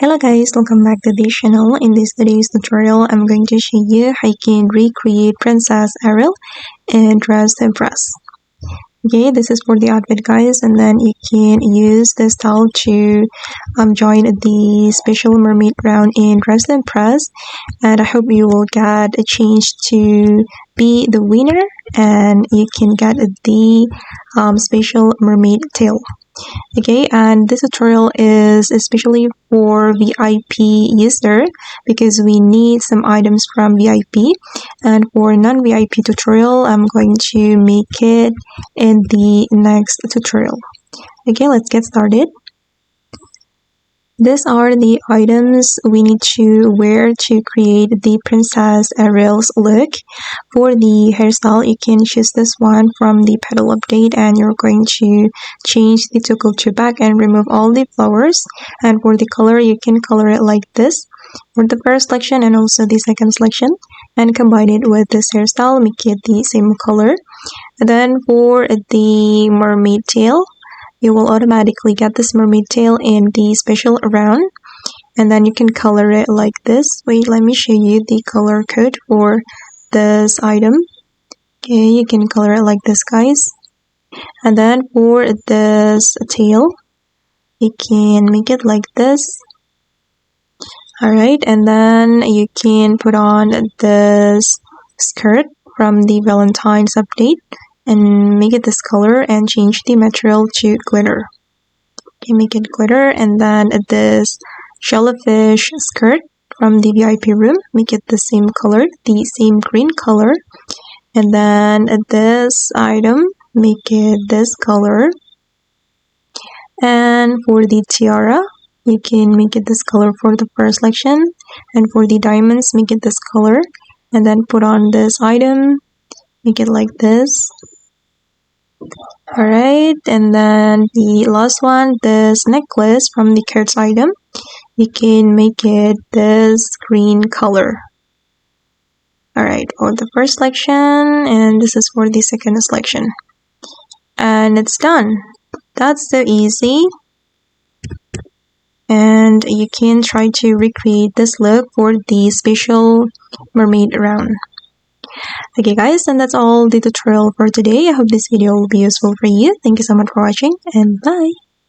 Hello guys, welcome back to this channel. In this today's tutorial, I'm going to show you how you can recreate Princess Ariel in Dress to Impress. Okay, this is for the outfit guys, and then you can use this style to join the special Mermaid Round in Dress to Impress, and I hope you will get a chance to be the winner and you can get the special mermaid tail. Okay, and this tutorial is especially for VIP user because we need some items from VIP, and for non-VIP tutorial I'm going to make it in the next tutorial. Okay, let's get started. These are the items we need to wear to create the Princess Ariel's look. For the hairstyle, you can choose this one from the petal update, and you're going to change the toggle to back and remove all the flowers. And for the color, you can color it like this for the first selection and also the second selection, and combine it with this hairstyle, make it the same color. And then for the mermaid tail, you will automatically get this mermaid tail in the special round, and then you can color it like this. Wait, let me show you the color code for this item. Okay, you can color it like this guys, and then for this tail you can make it like this. Alright, and then you can put on this skirt from the Valentine's update and make it this color and change the material to glitter. Okay, make it glitter, and then this jellyfish skirt from the VIP room, make it the same color, the same green color, and then this item, make it this color. And for the tiara, you can make it this color for the first selection, and for the diamonds, make it this color, and then put on this item, make it like this. Alright, and then the last one, this necklace from the cards item, you can make it this green color. Alright, for the first selection, and this is for the second selection. And it's done. That's so easy. And you can try to recreate this look for the special mermaid round. Okay guys, and that's all the tutorial for today. I hope this video will be useful for you. Thank you so much for watching, and bye!